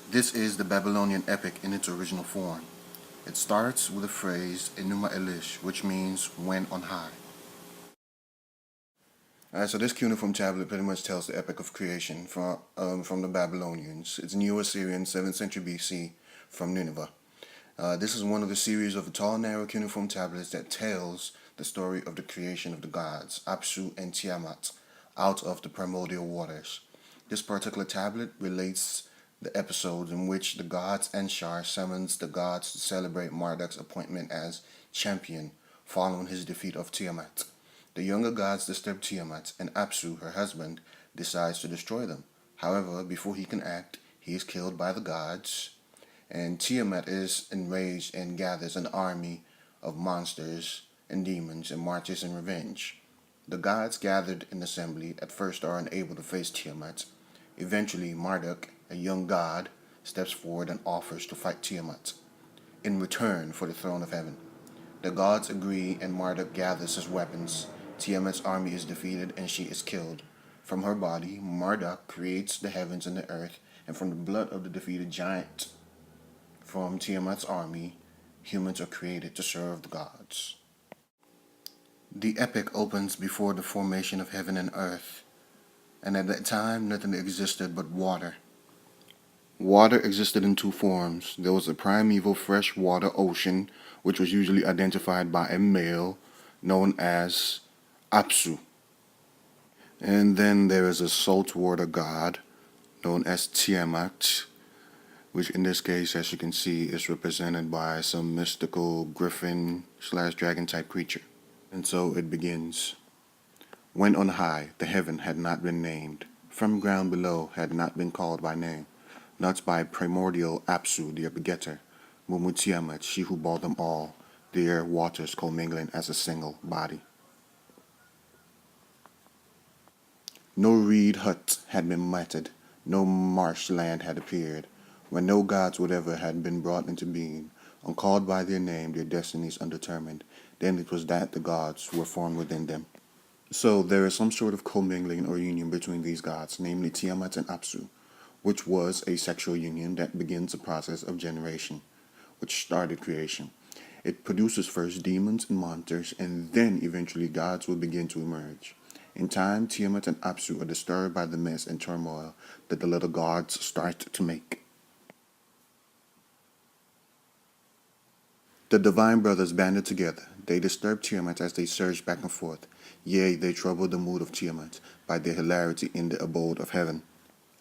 This is the Babylonian epic in its original form. It starts with the phrase Enuma Elish, which means when on high. Alright, so this cuneiform tablet pretty much tells the epic of creation from the Babylonians. It's Neo-Assyrian 7th century BC from Nineveh. This is one of a series of tall, narrow cuneiform tablets that tells the story of the creation of the gods, Apsu and Tiamat, out of the primordial waters. This particular tablet relates the episodes in which the gods Enshar summons the gods to celebrate Marduk's appointment as champion following his defeat of Tiamat. The younger gods disturb Tiamat, and Apsu, her husband, decides to destroy them. However, before he can act, he is killed by the gods, and Tiamat is enraged and gathers an army of monsters and demons and marches in revenge. The gods gathered in assembly at first are unable to face Tiamat. Eventually, Marduk, a young god, steps forward and offers to fight Tiamat in return for the throne of heaven. The gods agree and Marduk gathers his weapons. Tiamat's army is defeated and she is killed. From her body, Marduk creates the heavens and the earth, and from the blood of the defeated giant from Tiamat's army, humans are created to serve the gods. The epic opens before the formation of heaven and earth, and at that time nothing existed but water. Water existed in two forms. There was a primeval freshwater ocean, which was usually identified by a male known as Apsu. And then there is a saltwater god known as Tiamat, which in this case, as you can see, is represented by some mystical griffin/dragon type creature. And so it begins. When on high the heaven had not been named, from ground below had not been called by name, not by primordial Apsu, their begetter, Mumu Tiamat, she who bore them all, their waters commingling as a single body. No reed hut had been matted, no marsh land had appeared, when no gods whatever had been brought into being, uncalled by their name, their destinies undetermined, then it was that the gods were formed within them. So there is some sort of commingling or union between these gods, namely Tiamat and Apsu, which was a sexual union that begins the process of generation, which started creation. It produces first demons and monsters, and then eventually gods will begin to emerge. In time, Tiamat and Apsu are disturbed by the mess and turmoil that the little gods start to make. The divine brothers banded together. They disturbed Tiamat as they surged back and forth. Yea, they troubled the mood of Tiamat by their hilarity in the abode of heaven.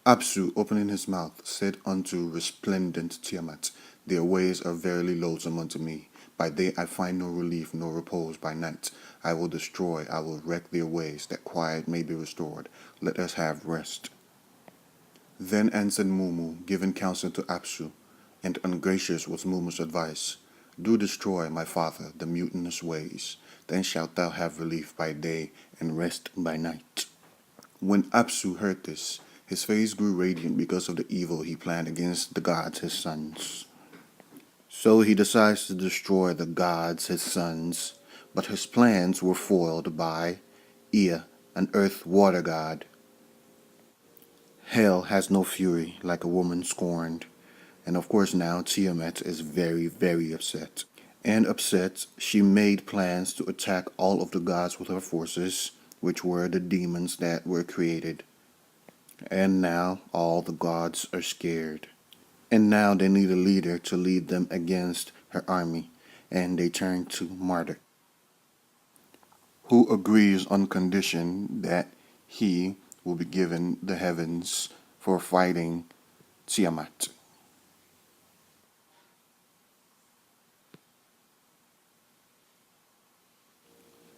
Apsu, opening his mouth, said unto resplendent Tiamat, their ways are verily loathsome unto me. By day I find no relief nor repose by night. I will destroy, I will wreck their ways, that quiet may be restored. Let us have rest. Then answered Mumu, giving counsel to Apsu, and ungracious was Mumu's advice. Do destroy, my father, the mutinous ways. Then shalt thou have relief by day and rest by night. When Apsu heard this, his face grew radiant because of the evil he planned against the gods, his sons. So he decides to destroy the gods, his sons, but his plans were foiled by Ea, an earth water god. Hell has no fury like a woman scorned. And of course now Tiamat is very, very upset. And upset, she made plans to attack all of the gods with her forces, which were the demons that were created. And now all the gods are scared. And now they need a leader to lead them against her army, and they turn to Marduk, who agrees on condition that he will be given the heavens for fighting Tiamat.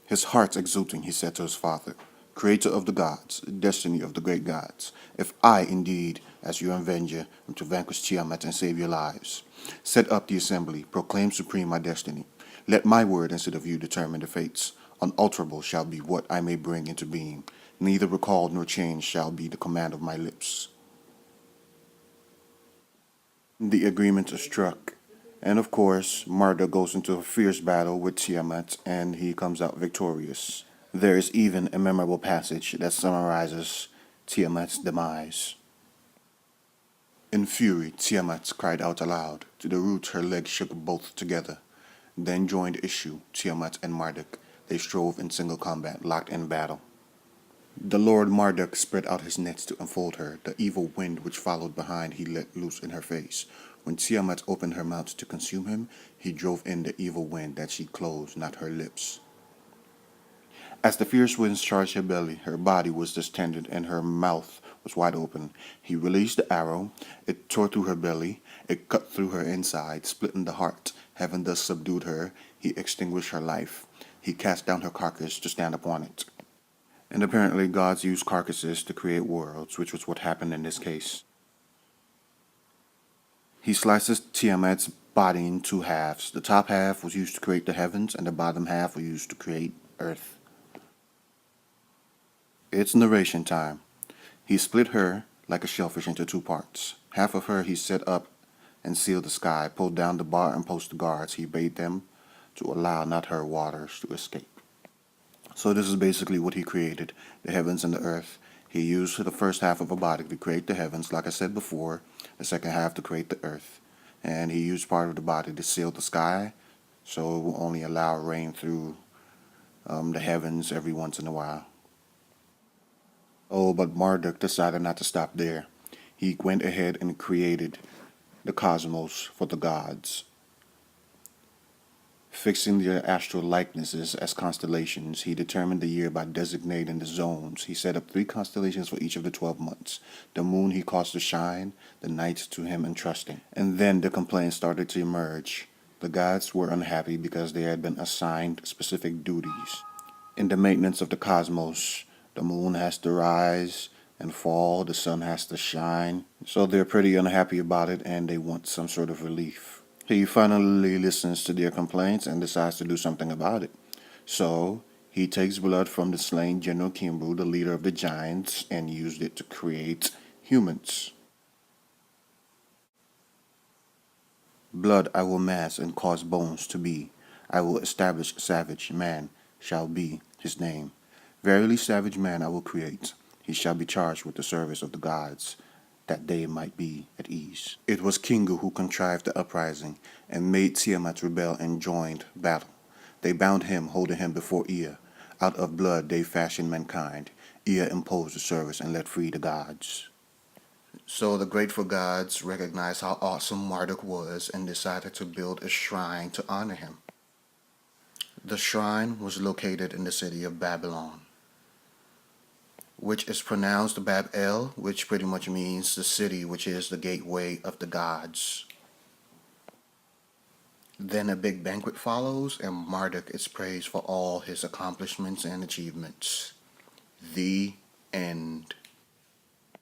His heart exulting, he said to his father, Creator of the gods, destiny of the great gods, if I indeed, as your avenger, am to vanquish Tiamat and save your lives, set up the assembly, proclaim supreme my destiny. Let my word instead of you determine the fates. Unalterable shall be what I may bring into being. Neither recalled nor changed shall be the command of my lips. The agreement is struck. And of course, Marduk goes into a fierce battle with Tiamat, and he comes out victorious. There is even a memorable passage that summarizes Tiamat's demise. In fury, Tiamat cried out aloud. To the roots her legs shook both together. Then joined issue, Tiamat and Marduk. They strove in single combat, locked in battle. The Lord Marduk spread out his nets to enfold her. The evil wind which followed behind he let loose in her face. When Tiamat opened her mouth to consume him, he drove in the evil wind that she closed not her lips. As the fierce winds charged her belly, her body was distended and her mouth was wide open. He released the arrow. It tore through her belly. It cut through her inside, splitting the heart. Having thus subdued her, he extinguished her life. He cast down her carcass to stand upon it. And apparently gods use carcasses to create worlds, which was what happened in this case. He slices Tiamat's body in two halves. The top half was used to create the heavens, and the bottom half was used to create earth. It's narration time. He split her like a shellfish into two parts. Half of her he set up and sealed the sky, pulled down the bar and posted guards. He bade them to allow not her waters to escape. So this is basically what he created, the heavens and the earth. He used the first half of a body to create the heavens, like I said before, the second half to create the earth. And he used part of the body to seal the sky, so it will only allow rain through the heavens every once in a while. Oh, but Marduk decided not to stop there. He went ahead and created the cosmos for the gods, fixing their astral likenesses as constellations. He determined the year by designating the zones. He set up 3 constellations for each of the 12 months. The moon he caused to shine, the nights to him entrusting. And then the complaints started to emerge. The gods were unhappy because they had been assigned specific duties. In the maintenance of the cosmos, the moon has to rise and fall, the sun has to shine. So they're pretty unhappy about it and they want some sort of relief. He finally listens to their complaints and decides to do something about it. So he takes blood from the slain General Kimbru, the leader of the giants, and used it to create humans. Blood I will mass and cause bones to be. I will establish savage man shall be his name. Verily savage man I will create. He shall be charged with the service of the gods, that they might be at ease. It was Kingu who contrived the uprising, and made Tiamat rebel and joined battle. They bound him, holding him before Ea. Out of blood they fashioned mankind. Ea imposed the service and let free the gods. So the grateful gods recognized how awesome Marduk was and decided to build a shrine to honor him. The shrine was located in the city of Babylon, which is pronounced Bab-El, which pretty much means the city which is the gateway of the gods. Then a big banquet follows, and Marduk is praised for all his accomplishments and achievements. The end.